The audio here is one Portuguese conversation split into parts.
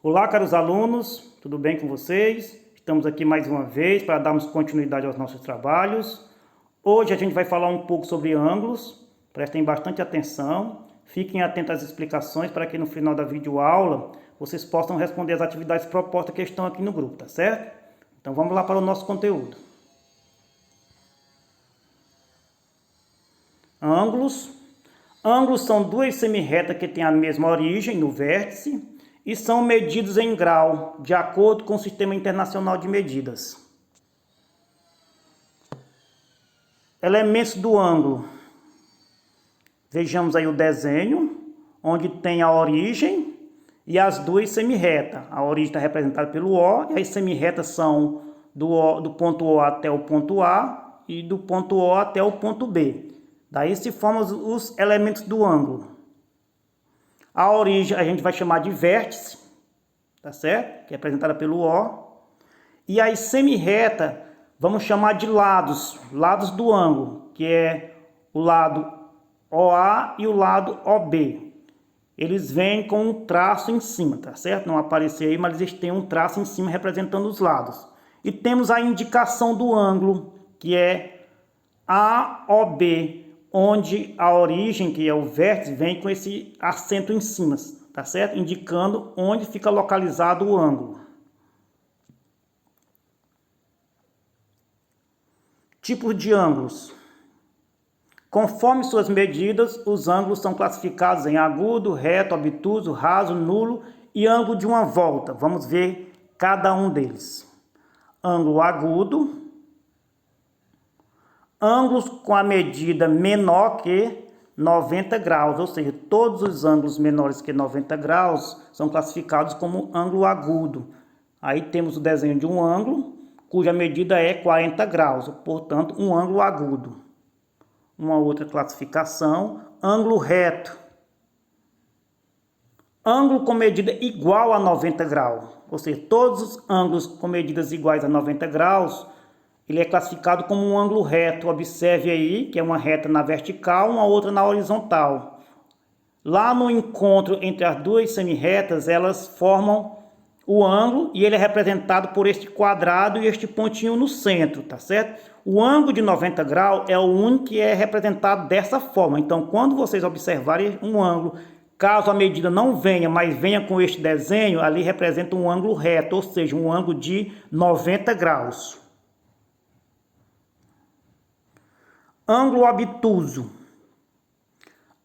Olá, caros alunos, tudo bem com vocês? Estamos aqui mais uma vez para darmos continuidade aos nossos trabalhos. Hoje a gente vai falar um pouco sobre ângulos, prestem bastante atenção, fiquem atentos às explicações para que no final da videoaula vocês possam responder as atividades propostas que estão aqui no grupo, tá certo? Então vamos lá para o nosso conteúdo. Ângulos. Ângulos são duas semirretas que têm a mesma origem no vértice e são medidos em grau, de acordo com o Sistema Internacional de Medidas. Elementos do ângulo. Vejamos aí o desenho, onde tem a origem e as duas semirretas. A origem está representada pelo O, e as semirretas são do ponto O até o ponto A e do ponto O até o ponto B. Daí se formam os elementos do ângulo. A origem a gente vai chamar de vértice, tá certo? Que é representada pelo O. E as semirretas vamos chamar de lados do ângulo, que é o lado OA e o lado OB. Eles vêm com um traço em cima, tá certo? Não apareceu aí, mas eles têm um traço em cima representando os lados. E temos a indicação do ângulo, que é AOB, onde a origem, que é o vértice, vem com esse acento em cima, tá certo? Indicando onde fica localizado o ângulo. Tipos de ângulos. Conforme suas medidas, os ângulos são classificados em agudo, reto, obtuso, raso, nulo e ângulo de uma volta. Vamos ver cada um deles. Ângulo agudo. Ângulos com a medida menor que 90 graus, ou seja, todos os ângulos menores que 90 graus são classificados como ângulo agudo. Aí temos o desenho de um ângulo, cuja medida é 40 graus, portanto, um ângulo agudo. Uma outra classificação, ângulo reto. Ângulo com medida igual a 90 graus, ou seja, todos os ângulos com medidas iguais a 90 graus, ele é classificado como um ângulo reto. Observe aí que é uma reta na vertical, uma outra na horizontal. Lá no encontro entre as duas semirretas, elas formam o ângulo e ele é representado por este quadrado e este pontinho no centro, tá certo? O ângulo de 90 graus é o único que é representado dessa forma. Então, quando vocês observarem um ângulo, caso a medida não venha, mas venha com este desenho, ali representa um ângulo reto, ou seja, um ângulo de 90 graus. Ângulo obtuso.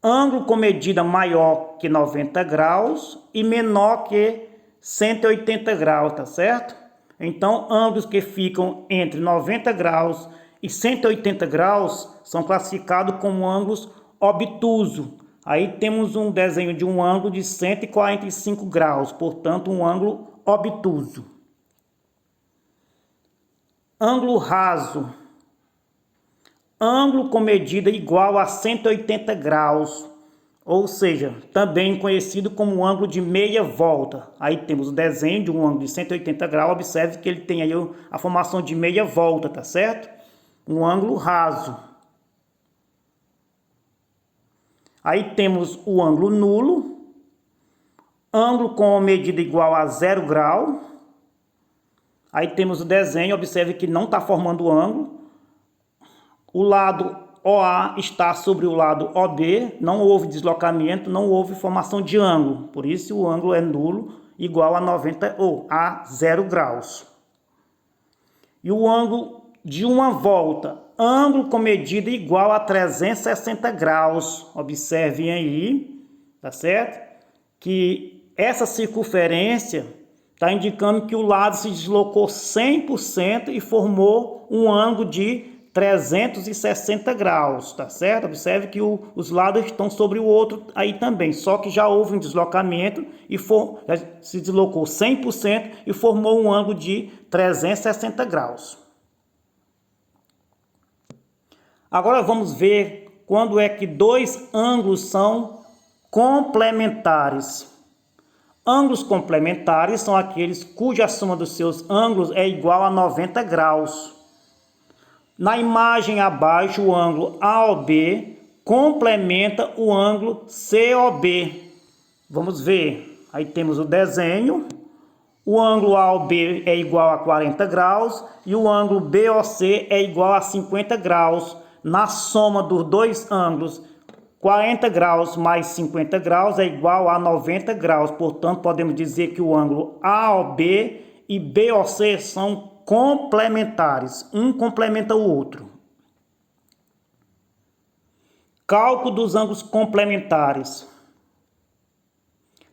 Ângulo com medida maior que 90 graus e menor que 180 graus, tá certo? Então, ângulos que ficam entre 90 graus e 180 graus são classificados como ângulos obtuso. Aí temos um desenho de um ângulo de 145 graus, portanto, um ângulo obtuso. Ângulo raso. Ângulo com medida igual a 180 graus, ou seja, também conhecido como ângulo de meia volta. Aí temos o desenho de um ângulo de 180 graus, observe que ele tem aí a formação de meia volta, tá certo? Um ângulo raso. Aí temos o ângulo nulo, ângulo com medida igual a 0 grau. Aí temos o desenho, observe que não está formando ângulo. O lado OA está sobre o lado OB, não houve deslocamento, não houve formação de ângulo. Por isso o ângulo é nulo, igual a 90 ou a 0 graus. E o ângulo de uma volta, ângulo com medida igual a 360 graus. Observem aí, tá certo? Que essa circunferência está indicando que o lado se deslocou 100% e formou um ângulo de 360 graus, tá certo? Observe que os lados estão sobre o outro aí também, só que já houve um deslocamento e já se deslocou 100% e formou um ângulo de 360 graus. Agora vamos ver quando é que dois ângulos são complementares. Ângulos complementares são aqueles cuja soma dos seus ângulos é igual a 90 graus. Na imagem abaixo, o ângulo AOB complementa o ângulo COB. Vamos ver. Aí temos o desenho, o ângulo AOB é igual a 40 graus e o ângulo BOC é igual a 50 graus. Na soma dos dois ângulos, 40 graus mais 50 graus é igual a 90 graus. Portanto, podemos dizer que o ângulo AOB e BOC são complementares. Um complementa o outro. Cálculo dos ângulos complementares.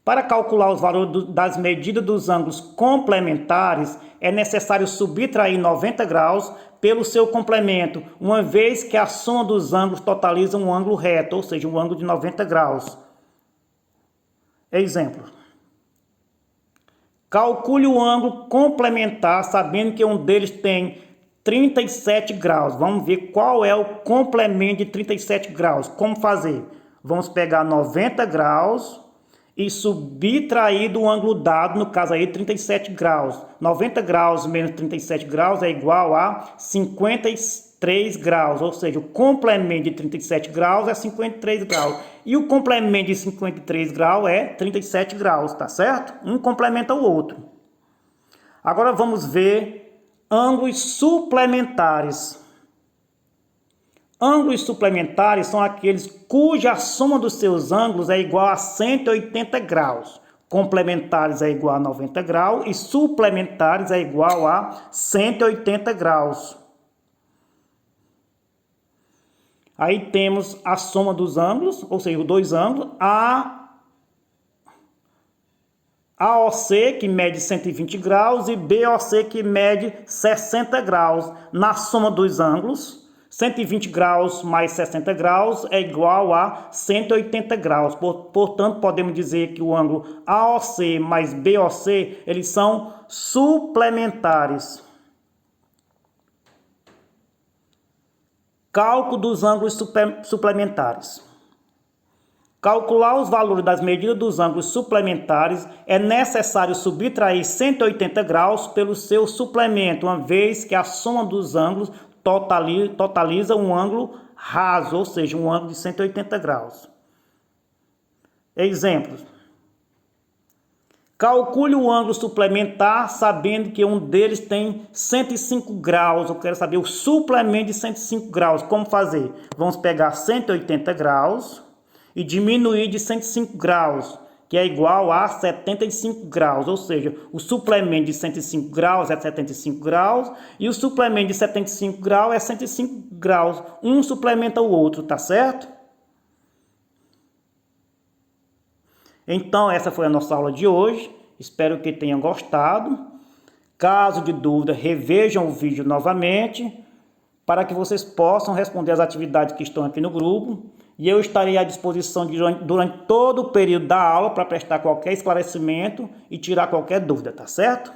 Para calcular os valores das medidas dos ângulos complementares, é necessário subtrair 90 graus pelo seu complemento, uma vez que a soma dos ângulos totaliza um ângulo reto, ou seja, um ângulo de 90 graus. Exemplo. Calcule o ângulo complementar, sabendo que um deles tem 37 graus. Vamos ver qual é o complemento de 37 graus. Como fazer? Vamos pegar 90 graus e subtrair do ângulo dado, no caso aí 37 graus. 90 graus menos 37 graus é igual a 53 graus, ou seja, o complemento de 37 graus é 53 graus. E o complemento de 53 graus é 37 graus, tá certo? Um complementa o outro. Agora vamos ver ângulos suplementares. Ângulos suplementares são aqueles cuja soma dos seus ângulos é igual a 180 graus. Complementares é igual a 90 graus e suplementares é igual a 180 graus. Aí temos a soma dos ângulos, ou seja, os dois ângulos, AOC, que mede 120 graus, e BOC, que mede 60 graus. Na soma dos ângulos, 120 graus mais 60 graus é igual a 180 graus. Portanto, podemos dizer que o ângulo AOC mais BOC, eles são suplementares. Cálculo dos ângulos suplementares. Calcular os valores das medidas dos ângulos suplementares é necessário subtrair 180 graus pelo seu suplemento, uma vez que a soma dos ângulos totaliza um ângulo raso, ou seja, um ângulo de 180 graus. Exemplos. Calcule o ângulo suplementar sabendo que um deles tem 105 graus. Eu quero saber o suplemento de 105 graus. Como fazer? Vamos pegar 180 graus e diminuir de 105 graus, que é igual a 75 graus, ou seja, o suplemento de 105 graus é 75 graus e o suplemento de 75 graus é 105 graus. Um suplementa o outro, tá certo? Então, essa foi a nossa aula de hoje. Espero que tenham gostado. Caso de dúvida, revejam o vídeo novamente para que vocês possam responder as atividades que estão aqui no grupo. E eu estarei à disposição durante todo o período da aula para prestar qualquer esclarecimento e tirar qualquer dúvida, tá certo?